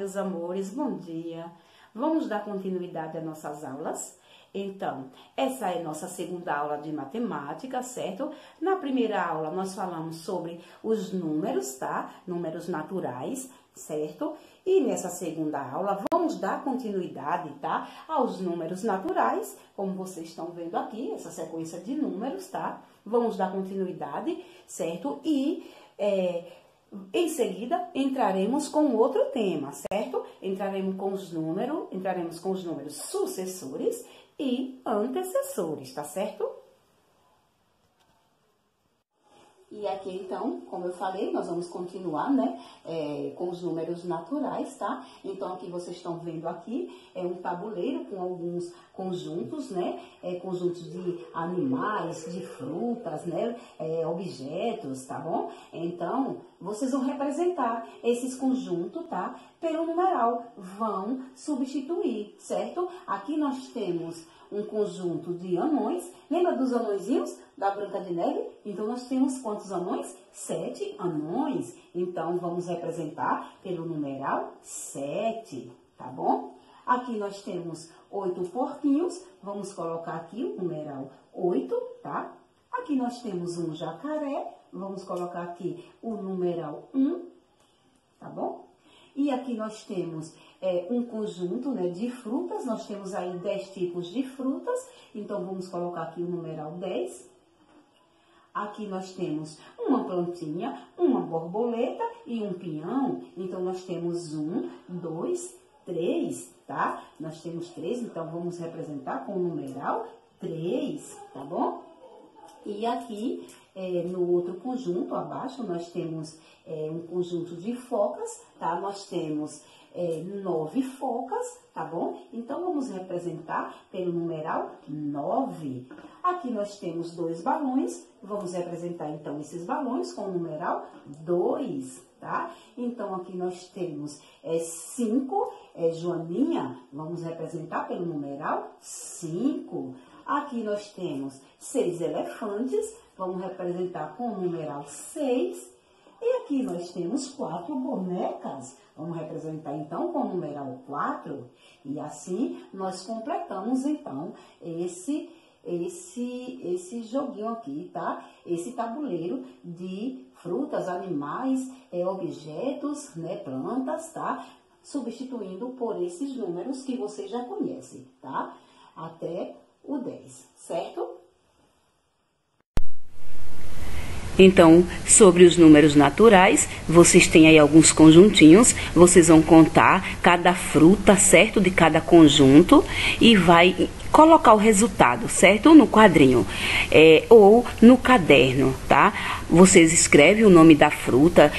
meus amores, bom dia. Vamos dar continuidade às nossas aulas? Então, essa é nossa segunda aula de matemática, certo? Na primeira aula, nós falamos sobre os números, tá? Números naturais, certo? E nessa segunda aula, vamos dar continuidade, tá? Aos números naturais, como vocês estão vendo aqui, essa sequência de números, tá? Vamos dar continuidade, certo? E, em seguida, entraremos com outro tema, certo? Entraremos com os números sucessores e antecessores, tá certo? E aqui, então, como eu falei, nós vamos continuar, né, com os números naturais, tá? Então, aqui vocês estão vendo aqui, um tabuleiro com alguns conjuntos, né? Conjuntos de animais, de frutas, né? Objetos, tá bom? Então, vocês vão representar esses conjuntos, tá? Pelo numeral, vão substituir, certo? Aqui nós temos um conjunto de anões. Lembra dos anõezinhos da Branca de Neve? Então, nós temos quantos anões? 7 anões. Então, vamos representar pelo numeral 7, tá bom? Aqui nós temos 8 porquinhos. Vamos colocar aqui o numeral 8, tá? Aqui nós temos um jacaré. Vamos colocar aqui o numeral 1, tá bom? E aqui nós temos um conjunto, né, de frutas. Nós temos aí 10 tipos de frutas. Então, vamos colocar aqui o numeral 10. Aqui nós temos uma plantinha, uma borboleta e um pinhão. Então, nós temos 1, 2, 3, tá? Nós temos 3, então vamos representar com o numeral 3, tá bom? E aqui, no outro conjunto, abaixo, nós temos um conjunto de focas, tá? Nós temos 9 focas, tá bom? Então, vamos representar pelo numeral 9. Aqui nós temos 2 balões, vamos representar, então, esses balões com o numeral 2, tá? Então, aqui nós temos 5, joaninha, vamos representar pelo numeral 5. Aqui nós temos 6 elefantes, vamos representar com o numeral 6. E aqui nós temos 4 bonecas, vamos representar então com o numeral 4. E assim nós completamos então esse joguinho aqui, tá? Esse tabuleiro de frutas, animais, objetos, né, plantas, tá? Substituindo por esses números que vocês já conhecem, tá? Até o 10, certo? Então, sobre os números naturais, vocês têm aí alguns conjuntinhos, vocês vão contar cada fruta, certo? De cada conjunto e vai colocar o resultado, certo? No quadrinho ou no caderno, tá? Vocês escrevem o nome da fruta,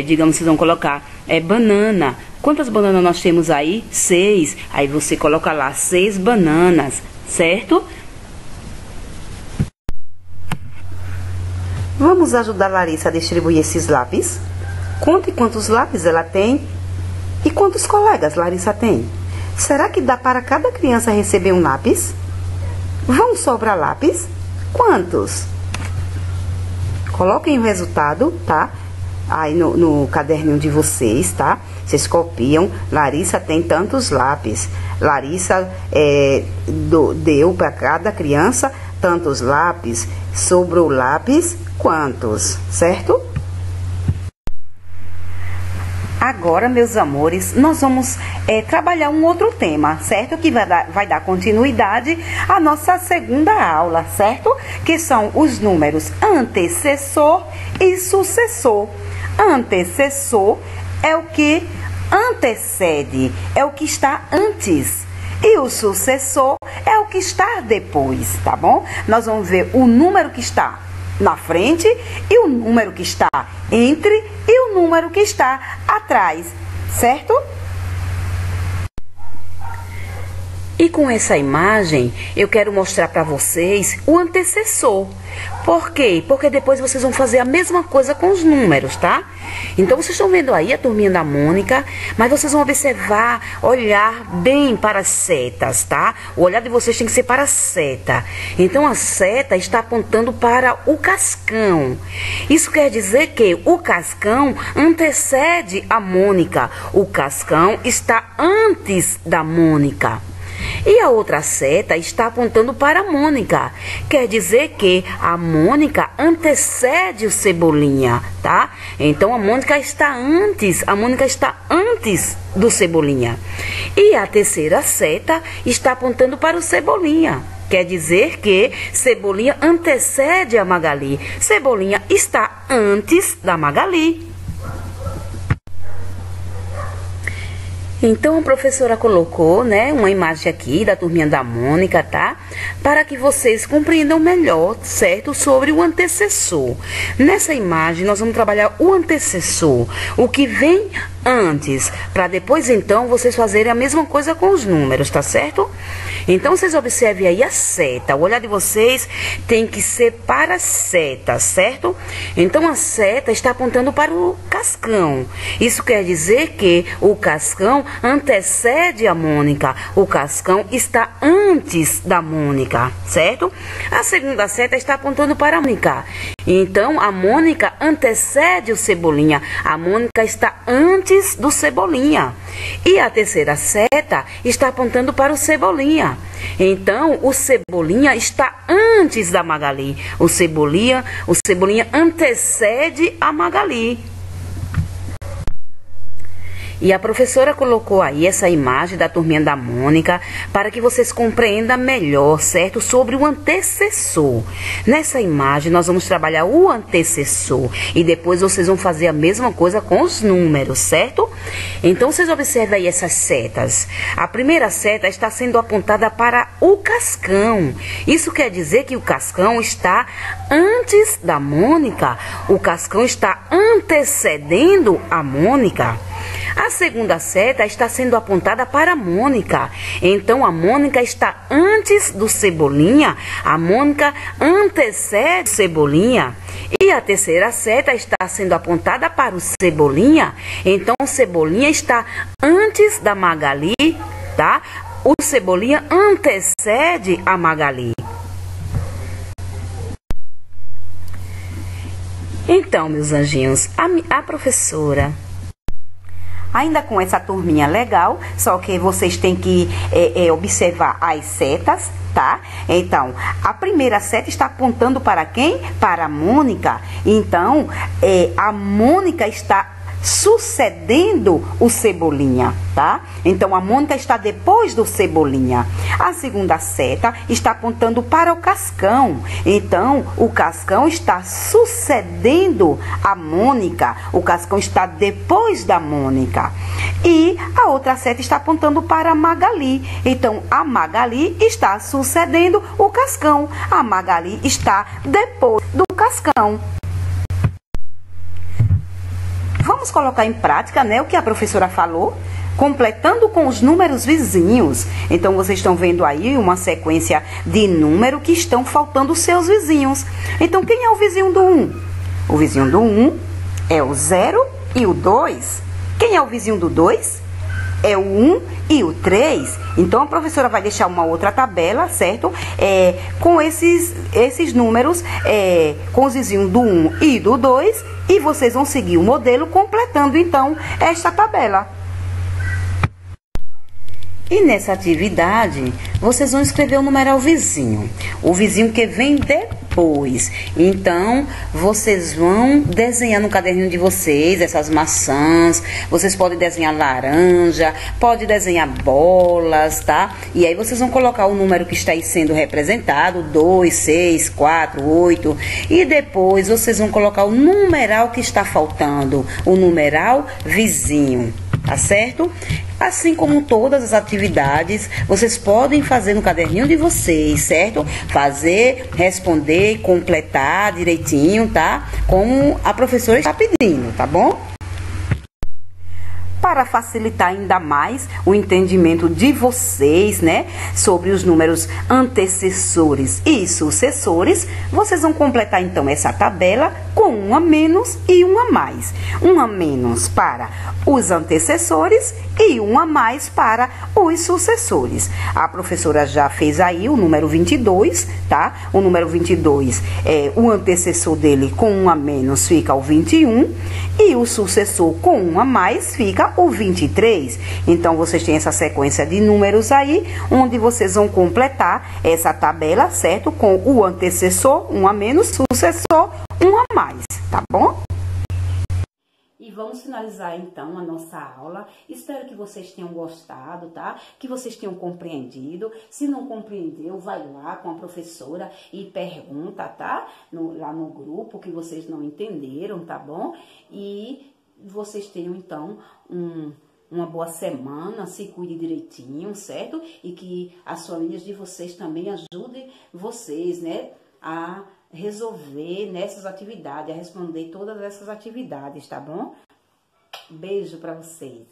digamos, vocês vão colocar banana. Quantas bananas nós temos aí? 6. Aí você coloca lá 6 bananas, certo? Vamos ajudar a Larissa a distribuir esses lápis? Conte quantos lápis ela tem e quantos colegas Larissa tem. Será que dá para cada criança receber um lápis? Vão sobrar lápis? Quantos? Coloquem o resultado, tá? Aí no caderninho de vocês, tá? Vocês copiam. Larissa tem tantos lápis. Larissa deu para cada criança tantos lápis. Sobrou lápis, quantos? Certo? Agora, meus amores, nós vamos trabalhar um outro tema, certo? Que vai dar continuidade à nossa segunda aula, certo? Que são os números antecessor e sucessor. Antecessor é o que antecede, é o que está antes. E o sucessor é o que está depois, tá bom? Nós vamos ver o número que está na frente e o número que está entre e o número que está atrás, certo? E com essa imagem, eu quero mostrar para vocês o antecessor. Por quê? Porque depois vocês vão fazer a mesma coisa com os números, tá? Então, vocês estão vendo aí a turminha da Mônica, mas vocês vão observar, olhar bem para as setas, tá? O olhar de vocês tem que ser para a seta. Então, a seta está apontando para o cascão. Isso quer dizer que o cascão antecede a Mônica. O cascão está antes da Mônica. E a outra seta está apontando para a Mônica. Quer dizer que a Mônica antecede o Cebolinha, tá? Então a Mônica está antes do Cebolinha. E a terceira seta está apontando para o Cebolinha. Quer dizer que Cebolinha antecede a Magali. Cebolinha está antes da Magali. Então, a professora colocou, né, uma imagem aqui da turminha da Mônica, tá? Para que vocês compreendam melhor, certo? Sobre o antecessor. Nessa imagem, nós vamos trabalhar o antecessor, o que vem antes, para depois, então, vocês fazerem a mesma coisa com os números, tá certo? Então, vocês observem aí a seta. O olhar de vocês tem que ser para a seta, certo? Então, a seta está apontando para o cascão. Isso quer dizer que o cascão antecede a Mônica. O cascão está antes da Mônica, certo? A segunda seta está apontando para a Mônica. Então, a Mônica antecede o Cebolinha. A Mônica está antes do Cebolinha. E a terceira seta está apontando para o Cebolinha. Então, o Cebolinha está antes da Magali. O Cebolinha antecede a Magali. E a professora colocou aí essa imagem da turminha da Mônica para que vocês compreendam melhor, certo? Sobre o antecessor. Nessa imagem, nós vamos trabalhar o antecessor. E depois vocês vão fazer a mesma coisa com os números, certo? Então, vocês observem aí essas setas. A primeira seta está sendo apontada para o cascão. Isso quer dizer que o cascão está antes da Mônica. O cascão está antecedendo a Mônica. A segunda seta está sendo apontada para a Mônica. Então, a Mônica está antes do Cebolinha. A Mônica antecede o Cebolinha. E a terceira seta está sendo apontada para o Cebolinha. Então, o Cebolinha está antes da Magali, tá? O Cebolinha antecede a Magali. Então, meus anjinhos, a professora... Ainda com essa turminha legal, só que vocês têm que observar as setas, tá? Então, a primeira seta está apontando para quem? Para a Mônica. Então, a Mônica está sucedendo o Cebolinha, tá? Então, a Mônica está depois do Cebolinha. A segunda seta está apontando para o cascão. Então, o cascão está sucedendo a Mônica. O cascão está depois da Mônica. E a outra seta está apontando para a Magali. Então, a Magali está sucedendo o cascão. A Magali está depois do cascão. Vamos colocar em prática, né, o que a professora falou, completando com os números vizinhos. Então, vocês estão vendo aí uma sequência de números que estão faltando os seus vizinhos. Então, quem é o vizinho do 1? O vizinho do 1 é o 0 e o 2. Quem é o vizinho do 2? É o 1 e o 3. Então, a professora vai deixar uma outra tabela, certo? Com esses números, com os vizinhos do 1 e do 2. E vocês vão seguir o modelo completando, então, esta tabela. E nessa atividade, vocês vão escrever o numeral vizinho. O vizinho que vem depois. Então, vocês vão desenhar no caderninho de vocês essas maçãs. Vocês podem desenhar laranja, pode desenhar bolas, tá? E aí vocês vão colocar o número que está aí sendo representado, 2, 6, 4, 8. E depois vocês vão colocar o numeral que está faltando, o numeral vizinho. Tá certo? Assim como todas as atividades, vocês podem fazer no caderninho de vocês, certo? Fazer, responder, completar direitinho, tá? Como a professora está pedindo, tá bom? para facilitar ainda mais o entendimento de vocês, né, sobre os números antecessores e sucessores, vocês vão completar então essa tabela com um a menos e um a mais. Um a menos para os antecessores e um a mais para os sucessores. A professora já fez aí o número 22, tá? O número 22, o antecessor dele com um a menos fica o 21 e o sucessor com um a mais fica o 23. Então, vocês têm essa sequência de números aí, onde vocês vão completar essa tabela, certo? Com o antecessor, um a menos, sucessor, um a mais, tá bom? E vamos finalizar então a nossa aula. Espero que vocês tenham gostado, tá? Que vocês tenham compreendido. Se não compreendeu, vai lá com a professora e pergunta, tá? Lá no grupo que vocês não entenderam, tá bom? E vocês tenham então uma boa semana, se cuide direitinho, certo? E que as famílias de vocês também ajudem vocês, né? A resolver nessas atividades, a responder todas essas atividades, tá bom? Beijo pra vocês.